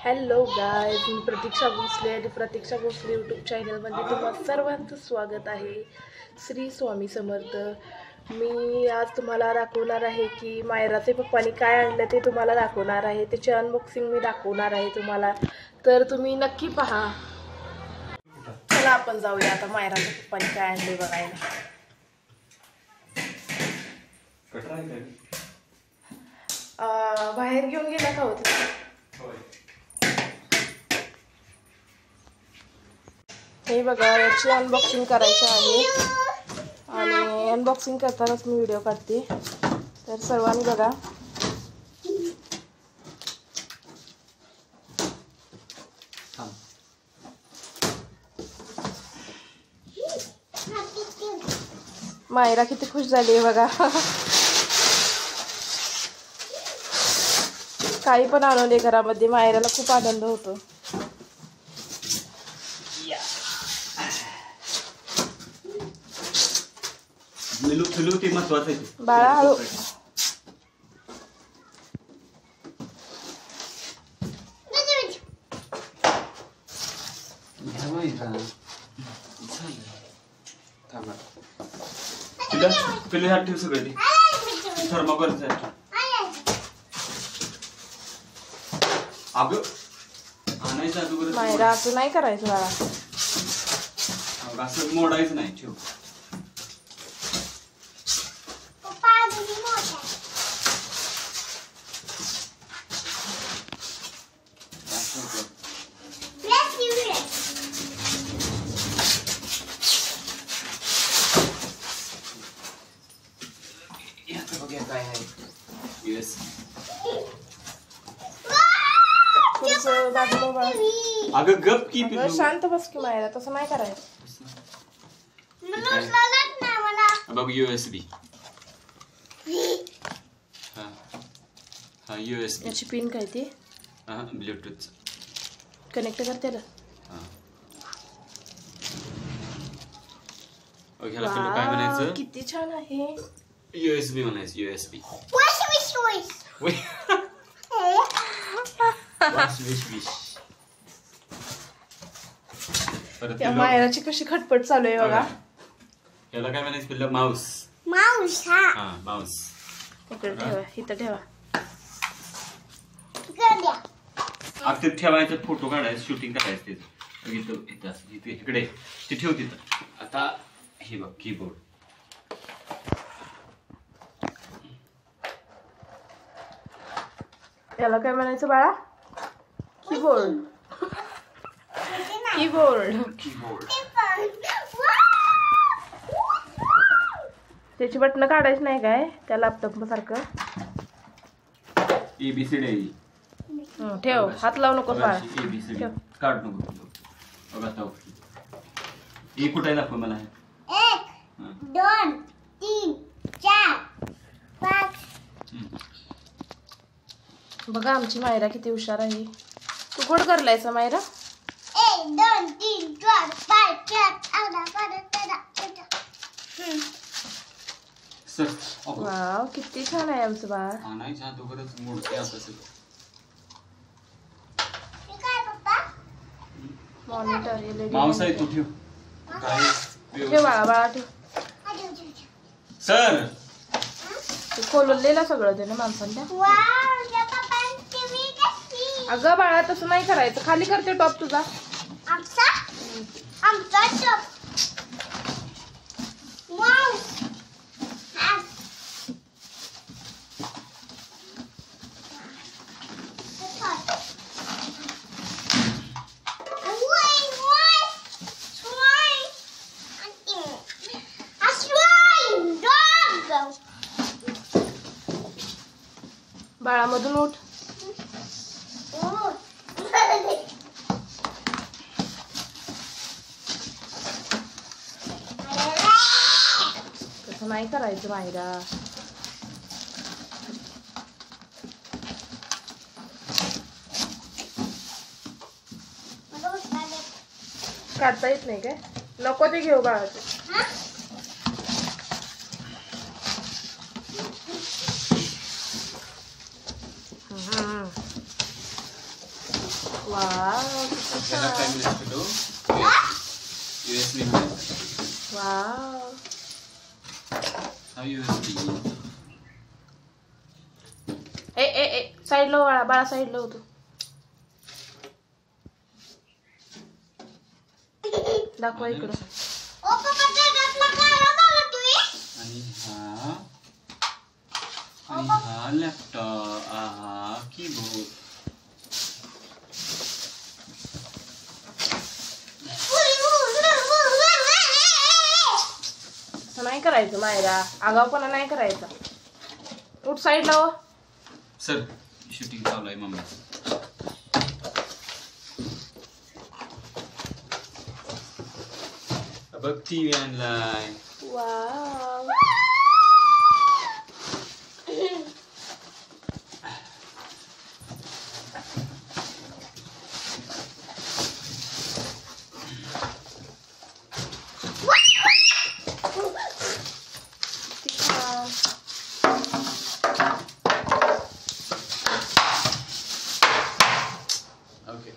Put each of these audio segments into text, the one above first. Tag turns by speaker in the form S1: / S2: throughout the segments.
S1: Hello guys, मी प्रतीक्षा भोसले आणि प्रतीक्षा Bhosale YouTube चॅनलमध्ये तुम्हा सर्वांचं स्वागत आहे. श्री स्वामी समर्थ. मी आज तुम्हाला दाखवणार आहे की मायराचे पप्पांनी काय आणलं ते तुम्हाला दाखवणार आहे. त्याची अनबॉक्सिंग मी दाखवणार आहे तुम्हाला, तर तुम्ही नक्की पहा. चला आपण जाऊया आता मायराच्या पप्पांनी काय आणले बघायला. बाहेर घेऊन गेला का होता? हे बघा, याची अनबॉक्सिंग करायची आहे आणि अनबॉक्सिंग करतानाच मी व्हिडिओ काढते, तर सर्वांनी बघा. मायरा किती खुश झाली आहे बघा. काही पण आणवले घरामध्ये, मायराला खूप आनंद होतो.
S2: मिलू ते महत्वाचं आहे.
S1: बाळा हळू.
S2: पिले हात ठेव सगळे ते थर्माकोलचं आहे. अगं आणायचं अगोदर
S1: मायरा असं नाही करायचं बाळा.
S2: असं मोडायचं नाही. ठेव. काय आहे यूएस
S1: बाजूला बाळा.
S2: अगं गप की
S1: अगं शांत बस की मायरा, तसं नाही करायचं.
S2: बघ यूएसबी. हा यूएसबी.
S1: याची पिन काय ती?
S2: ब्लूटूथ
S1: कनेक्ट कर त्याला.
S2: काय म्हणायचं?
S1: किती छान आहे.
S2: यूएसबी म्हणायचं. यूएसबी.
S1: त्या मायराची कशी खटपट चालू आहे बघा.
S2: याला काय म्हणायचं? पिल्ला माऊस.
S3: माऊस. हा
S2: माऊस.
S1: इकडे ठेवा, इथं ठेवा.
S2: अगदी ठेवायचं, फोटो काढायचं, शूटिंग करायचं. इथे इकडे ते ठेव तिथं. आता हे बघ कीबोर्ड.
S1: याला काय म्हणायचं बाळा? कीबोर्ड. कीबोर्ड.
S2: कीबोर्ड.
S1: त्याची बटणं काढायची नाही काय त्या लॅपटॉप सारखं?
S2: ABCD.
S1: ठेव, हात लावू नको बाळा.
S2: ABCD काढ नको. बघ आता हे कुठे दाखव मला.
S3: 1 2 3 4 5.
S1: बघा आमची मायरा किती हुशार आहे. तू गोड करलायचा मायरा?
S3: 1 2 3 4 5 6
S1: वाव, किती छान आहे आमचं बाळ.
S2: आणायच्या अगोदरच मोडते असं सगळं.
S1: मॉनिटर LED
S2: माऊस आहे तो. ठेव.
S1: ठेव बाळा, बाळा ठेव.
S2: सर
S1: ते खोललेलं सगळं त्याने माणसांच्या. अगं बाळा तसं नाही करायचं. खाली करते टॉप तुझा. बाळामधून उठ. तसं नाही करायचं मायरा. काढता येत नाही काय? नको ते घेऊ बाळाचं. वाव
S2: त्याला काय मिळतो USB मिळतो.
S1: वाव
S2: हा USB.
S1: ए ए ए साईडला बाळा बाळा साईडला होतो. दाखवा इकडं.
S3: ओ पप्पा त्याच्यातला काय झालं तुम्ही?
S2: आणि हा लॅपटॉप. हा कीबोर्ड.
S1: असं नाही करायचं मायरा, आगावपणा नाही करायचा. उठ साईडला हो.
S2: सर शूटिंग चालू आहे मम्मी. बघ टीव्ही आणलाय.
S1: Wow
S2: okay.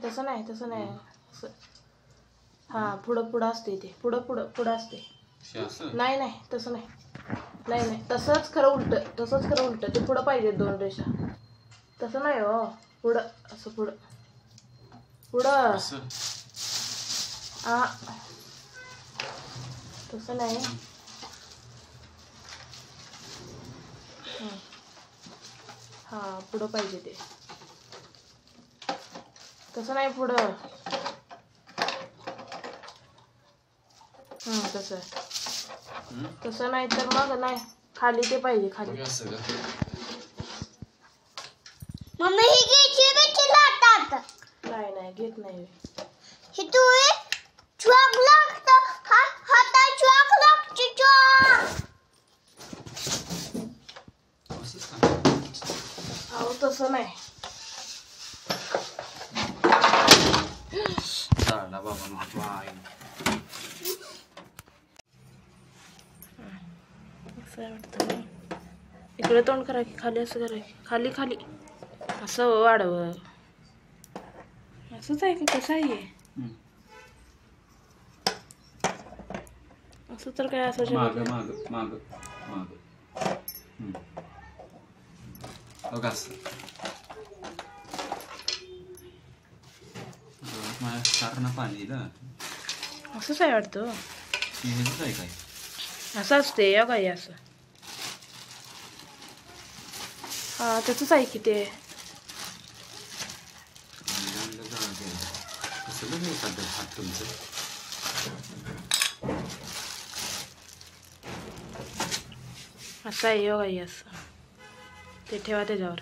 S1: तसं नाही असं. हा पुढं पुढं असते ते, पुढं असते.
S2: असं
S1: नाही तसं नाही तसंच खरं उलट ते पुढं पाहिजे 2 रेषा. तसं नाही हो, पुढं असं पुढं
S2: असं.
S1: आ तसं नाही. हा पुढं पाहिजे ते. तसं नाही पुढं. तसं तसं नाही तर मग नाही, खाली ते पाहिजे खाली.
S2: असं का?
S3: मम्मी ही घ्यायची बिची लाटात.
S1: नाही घेत नाही.
S3: ही तू चॉक लागतं. हाता चॉक लागते चॉक.
S2: असंच का?
S1: अहो तसं नाही.
S2: झाला बाबा नको आहे.
S1: असं वाटतं ना. इकडे तोंड करा की, खाली असं करा की, खाली असं वाढव. असंच आहे का कसं आहे? असं तर काय असं
S2: माग बघ असं. माझ्या सारना पाणी दिलं.
S1: असंच आहे वाटतं.
S2: हेच आहे काय?
S1: असं असते या काही असं. हा तसंच आहे की ते.
S2: कसं बघ एखादं हात तुमचं.
S1: असं आहे यो काही असं. ते ठेवा त्याच्यावर.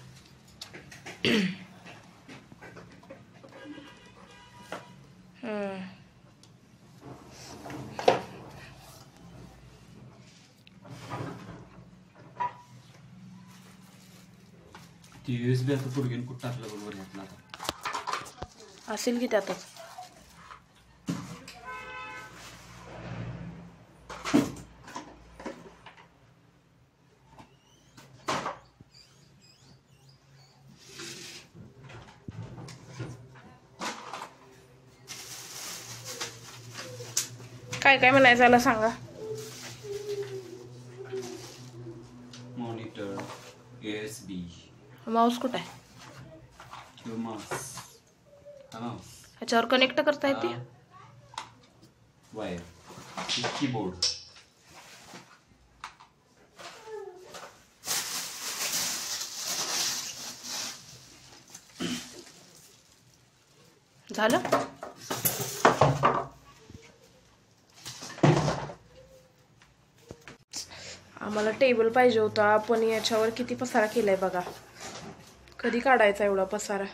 S2: ती USB आता पुढे कुठं टाकलं बरोबर घातला आता.
S1: असेल की त्यातच. काय म्हणायचं याला सांगा.
S2: मॉनिटर, USB,
S1: माऊस कुठं आहे?
S2: किंवा माउस. हा माउस.
S1: ह्याच्यावर कनेक्ट करता येते.
S2: Wire, keyboard.
S1: झालं. आम्हाला टेबल पाहिजे होता, पण याच्यावर किती पसारा केलाय बघा. कधी काढायचा एवढा पसारा.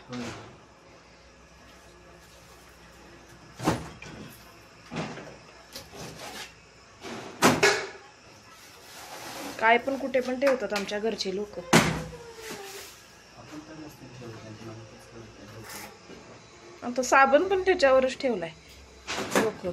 S1: काय पण कुठे पण ठेवतात आमच्या घरचे लोक. आता साबण पण त्याच्यावरच ठेवलाय लोक.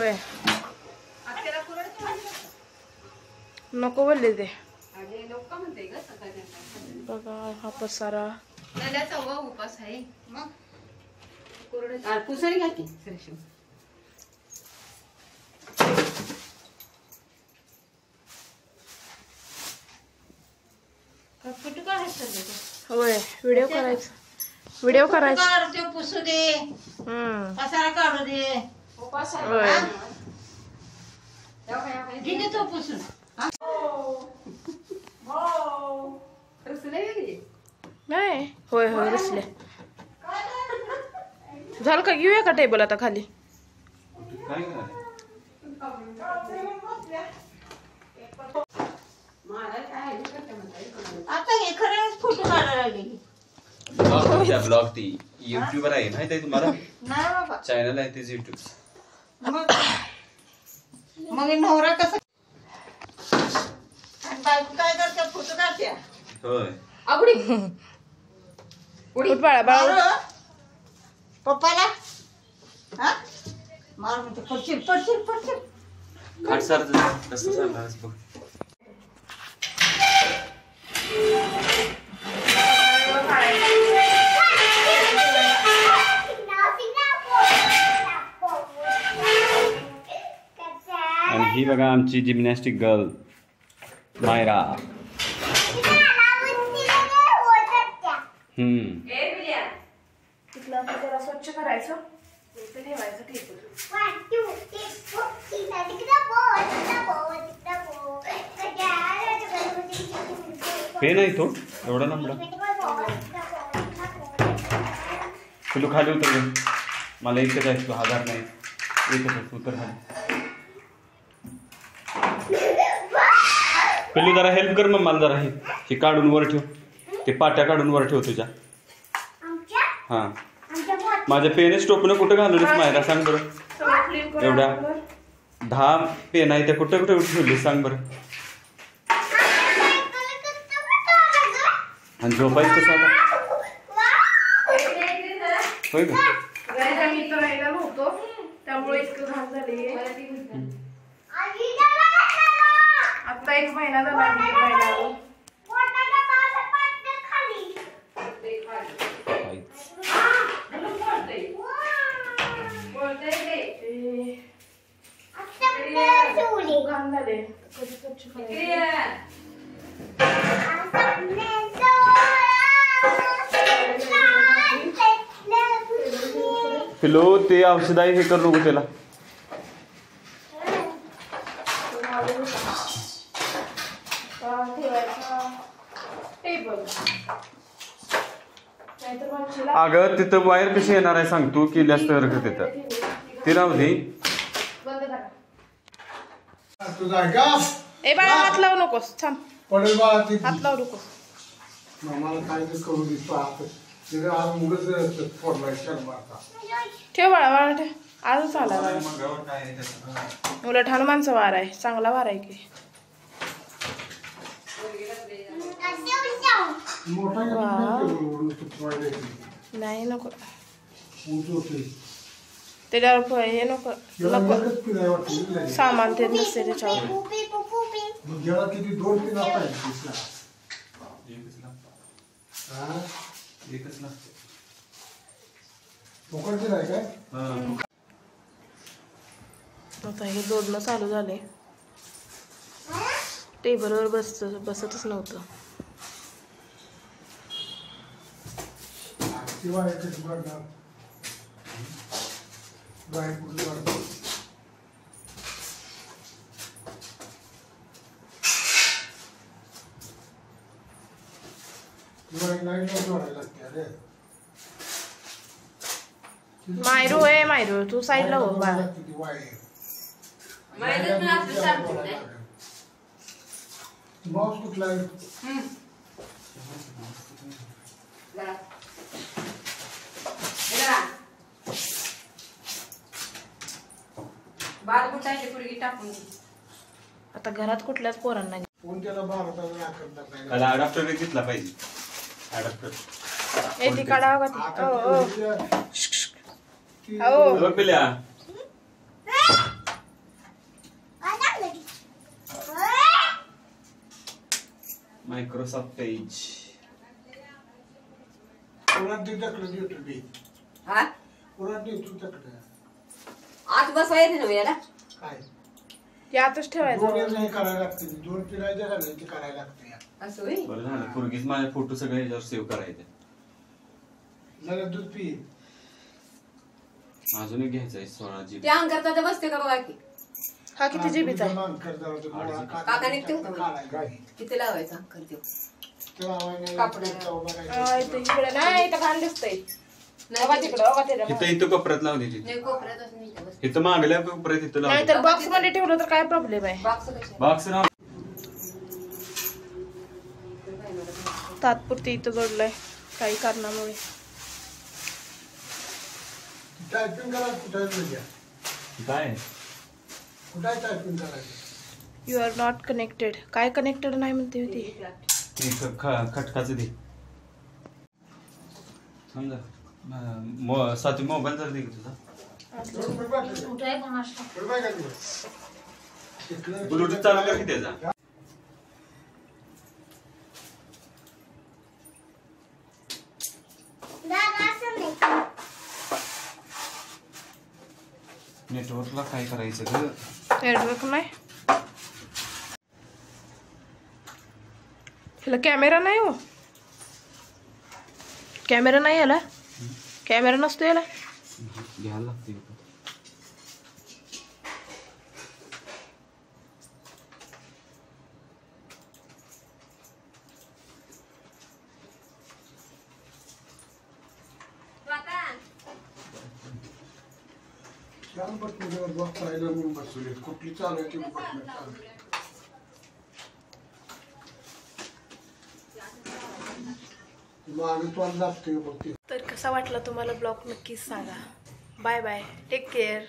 S1: होय नको बोलले ते बघा हा पसारा
S4: उपास आहे मग पुसरी घालते कुठं काढायचं
S1: होय व्हिडिओ करायचा
S4: ते पुसू दे
S1: हम्म
S4: पसारा काढू दे
S1: होय
S4: घे तो पुसून
S1: नाही होय होय रसले झालं का घेऊया का टेबल आता खाली
S2: काय करायचं?
S4: आता हे खरंच फोटो काढायला लागलेली
S2: ब्लॉग ती युट्यूबर आहे माहिती आहे तुम्हाला
S4: नाही बाबा
S2: चॅनल आहे तेच युट्यूब
S4: मग नवरा कसं बायको काय करते फोटो काढते
S2: होय
S1: उठ बाळा बाळा
S4: पप्पाला हा मार म्हणते पडशील पडशील पडशील
S2: खाट सार कसं चालणार बघ आणि ही बघा आमची जिम्नॅस्टिक गर्ल मायरा
S1: तिथलं आपण जरा स्वच्छ करायचं इथे ठेवायचं टेबल
S2: पेन आहे तो एवढा लांबडा पिलू खाली उतर गे मला एकच आहे तो 1000 नाही एकच आहे उतर खाली पिलू जरा हेल्प कर मग मला जरा हे काढून वर ठेव ते पाट्या काढून वर ठेव तुझ्या हां माझ्या पेनच टोपणं कुठं घालवलीस मायरा सांग बरं एवढ्या 10 पेन आहे त्या कुठं कुठं ठेवलीस सांग बरं आणि झोपायचं कसं आता होय का
S1: मी तर राहिला नव्हतो त्यामुळे इतकं घाण झाले आता 1 महिना झाला मी राहिला घाण झाले कधी स्वच्छ करायचं
S2: पिलो ते औषध आहे हे कर नको त्याला अगं तिथं वायर कशी येणार आहे सांग तू केल्यास तर तिथं ती राहू दे
S1: ए बाळा हात लावू नकोस थांब
S5: पडेल बाळा ती
S1: हात लावू नकोस
S5: मला काय ते करू दिसतो आता तिथे आज मुलंच फोडलाय शर्मा आता
S1: ठेव बाळा बाळा ठेव आजच आला उलट हनुमानचा वार आहे चांगला वार आहे की
S5: मोठा
S1: नाही नको
S5: उठवते
S1: त्याच्यावर हे नको सामान ते नसते त्याच्यावर
S5: मग गेला किती 2-3 आता पकडते नाही काय
S1: आता हे जोडणं चालू झाले टेबलवर बसतच नव्हतं
S5: किंवा एकच बघणार बाहेर कुठे वाढतो किंवा लाईट वाढायला लागते अरे
S1: मायरू आहे मायरू तू साईडला हो बाळा
S5: किती वायर माऊस कुठला आहे
S4: बाल बुटायची पुरगी टाकून
S1: आता घरात कुठल्याच पोरांना
S5: कोण त्याला भारताला आकारणार नाही
S2: त्याला अडॅप्टर घेतला पाहिजे अडॅप्टर
S1: ए ती काढावं का ती
S5: आता
S1: हो
S2: पिल्या मायक्रोसॉफ्ट एज.
S5: कोणात देऊ टाकलं देऊ तुम्ही
S4: हा
S5: कोणात देऊ तू टाकलं
S4: आत बसवा येते ना याला.
S5: काय
S1: यातच
S5: दोन
S1: ठेवायचं.
S5: नाही करायला लागते 2 पिढ्या घालायची करायला लागते
S4: असं होय.
S2: बरं झालं पूर्वीच माझे फोटो सगळे याच्यावर सेव्ह करायचे.
S5: जरा दूध पी
S2: अजून एक घ्यायचं आहे 16 GB.
S4: ते अंगात तर बसते का बघा की.
S1: हा किती जीबीचा आहे?
S4: काका निघते का? किती लावायचा अंकर देऊ.
S1: इथं इकडे नाही, इथं घाण दिसतंय. बघा तिकडं, बघा तिकडं.
S2: इथं कोपऱ्यात लावली ती.
S4: नाही कोपऱ्यात असं नाही का बस.
S2: इथं मागल्या कोपऱ्यात इथं
S1: नाही
S2: लावली.
S1: तर बॉक्स मध्ये ठेवलं तर काय प्रॉब्लेम आहे?
S4: बॉक्स कशा
S2: बॉक्स राव.
S1: तात्पुरती इथं जोडलंय काही कारणामुळे.
S5: टायपिंग करा कुठे
S2: काय
S5: कुठे टायपिंग करायचं
S1: यू आर नॉट कनेक्टेड. काय कनेक्टेड नाही म्हणते होती.
S2: ते खटकाचं दे समजा. साथी मोबाईल जर दे की तुझा. ब्लूटूथ चालू कर की त्याचा. नेटवर्कला काय करायचं ग.
S1: नेटवर्क नाही. ह्याला कॅमेरा नाही हो. कॅमेरा नाही याला. कॅमेरा नसतो याला.
S2: घ्यायला लागते.
S5: बटन बॉक्स राहिला म्हणून बसवले कुठली चालू आहे ती बटन चालू मागे तो लागते बघते.
S1: तर कसा वाटला तुम्हाला ब्लॉग नक्कीच सांगा. Bye bye. Take care.